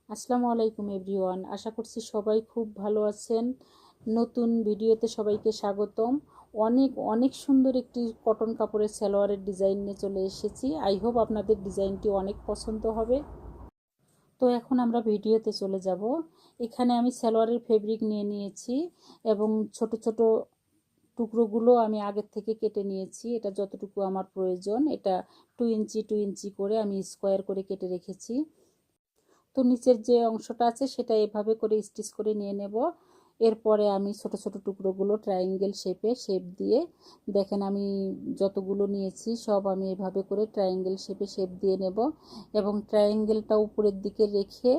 আসসালামু আলাইকুম এভরিওয়ান, আশা করছি সবাই খুব ভালো আছেন। নতুন ভিডিওতে সবাইকে স্বাগতম। অনেক অনেক সুন্দর একটি কটন কাপড়ের সালোয়ারের ডিজাইন নিয়ে চলে এসেছি। আই হোপ আপনাদের ডিজাইনটি অনেক পছন্দ হবে। তো এখন আমরা ভিডিওতে চলে যাব। এখানে আমি সালোয়ারের ফেব্রিক নিয়ে নিয়েছি এবং ছোট ছোট টুকরোগুলো আমি আগের থেকে কেটে নিয়েছি। এটা যতটুকু আমার প্রয়োজন, এটা 2 ইঞ্চি করে আমি স্কোয়ার করে কেটে রেখেছি। তো নিচের যে অংশটা আছে সেটা এভাবে করে স্টিচ করে নিয়ে নেব। এরপরে আমি ছোট ছোট টুকরোগুলো ট্রায়াঙ্গেল শেপ দিয়ে, দেখেন আমি যতগুলো নিয়েছি সব আমি এভাবে করে ট্রায়াঙ্গেল শেপ দিয়ে নেব এবং ট্রায়াঙ্গেলটা উপরের দিকে রেখে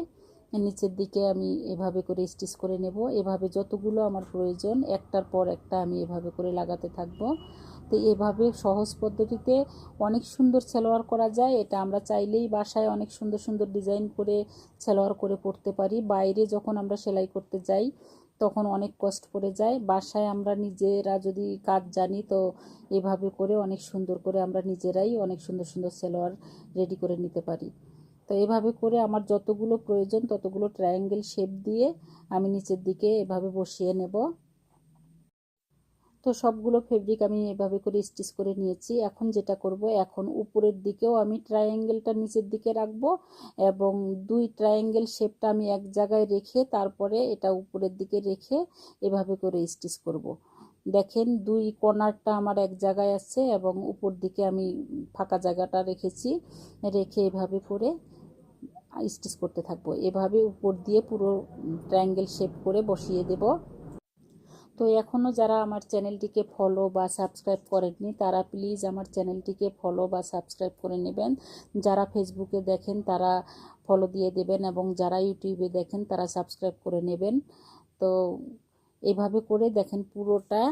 নিচের দিকে আমি এভাবে করে স্টিচ করে নেব। এভাবে যতগুলো আমার প্রয়োজন একটার পর একটা আমি এভাবে করে লাগাতে থাকবো। তো এভাবে সহজ পদ্ধতিতে অনেক সুন্দর সালোয়ার করা যায়। এটা আমরা চাইলেই বাসায় অনেক সুন্দর সুন্দর ডিজাইন করে সালোয়ার করে পরতে পারি। বাইরে যখন আমরা সেলাই করতে যাই তখন অনেক কষ্ট পড়ে যায়। বাসায় আমরা নিজেরা যদি কাজ জানি তো এভাবে করে অনেক সুন্দর করে আমরা নিজেরাই অনেক সুন্দর সুন্দর সালোয়ার রেডি করে নিতে পারি। তো এভাবে করে আমার যতগুলো প্রয়োজন ততগুলো ট্রায়াঙ্গেল শেপ দিয়ে আমি নিচের দিকে এভাবে বসিয়ে নেব। তো সবগুলো ফেব্রিক আমি এভাবে করে স্টিচ করে নিয়েছি। এখন যেটা করব, এখন উপরের দিকেও আমি ট্রায়াঙ্গেলটা নিচের দিকে রাখবো এবং দুই ট্রায়াঙ্গেল শেপটা আমি এক জায়গায় রেখে তারপরে এটা উপরের দিকে রেখে এভাবে করে স্টিচ করব। দেখেন দুই কর্নারটা আমার এক জায়গায় আছে এবং উপর দিকে আমি ফাঁকা জায়গাটা রেখেছি, রেখে এভাবে করে স্টিচ করতে থাকবো। এভাবে উপর দিয়ে পুরো ট্রায়াঙ্গেল শেপ করে বসিয়ে দেব। তো এখনও যারা আমার চ্যানেলটিকে ফলো বা সাবস্ক্রাইব করেননি তারা প্লিজ আমার চ্যানেলটিকে ফলো বা সাবস্ক্রাইব করে নেবেন। যারা ফেসবুকে দেখেন তারা ফলো দিয়ে দেবেন এবং যারা ইউটিউবে দেখেন তারা সাবস্ক্রাইব করে নেবেন। তো এভাবে করে দেখেন পুরোটা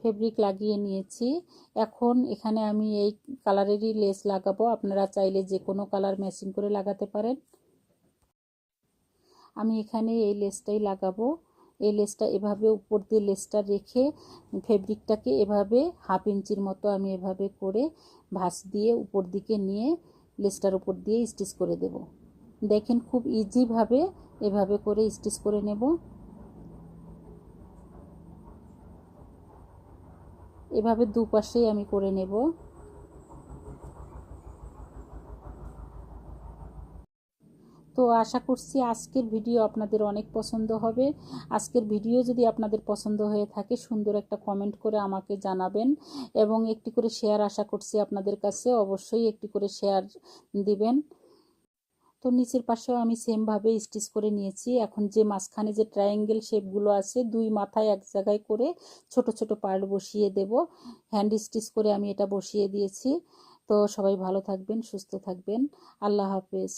ফেব্রিক লাগিয়ে নিয়েছি। এখন এখানে আমি এই কালারেরই লেস লাগাবো। আপনারা চাইলে যে কোনো কালার ম্যাচিং করে লাগাতে পারেন। আমি এখানে এই লেসটাই লাগাবো। এই লেসটা এভাবে উপর দিয়ে লেসটা রেখে ফেব্রিকটাকে এভাবে 1/2 ইঞ্চির মতো আমি এভাবে করে ভাঁজ দিয়ে উপর দিকে নিয়ে লেসটার উপর দিয়ে স্টিচ করে দেব। দেখেন খুব ইজিভাবে এভাবে করে স্টিচ করে নেব। এভাবে দুপাশেই আমি করে নেব। তো আশা করছি আজকের ভিডিও আপনাদের অনেক পছন্দ হবে। আজকের ভিডিও যদি আপনাদের পছন্দ হয়ে থাকে সুন্দর একটা কমেন্ট করে আমাকে জানাবেন এবং একটি করে শেয়ার আশা করছি আপনাদের কাছে, অবশ্যই একটি করে শেয়ার দিবেন। তো নিচের পাশেও আমি সেমভাবে স্টিচ করে নিয়েছি। এখন যে মাঝখানে যে ট্রায়াঙ্গেল শেপগুলো আছে দুই মাথায় এক জায়গায় করে ছোট ছোট পার্ট বসিয়ে দেব। হ্যান্ড স্টিচ করে আমি এটা বসিয়ে দিয়েছি। তো সবাই ভালো থাকবেন, সুস্থ থাকবেন। আল্লাহ হাফেজ।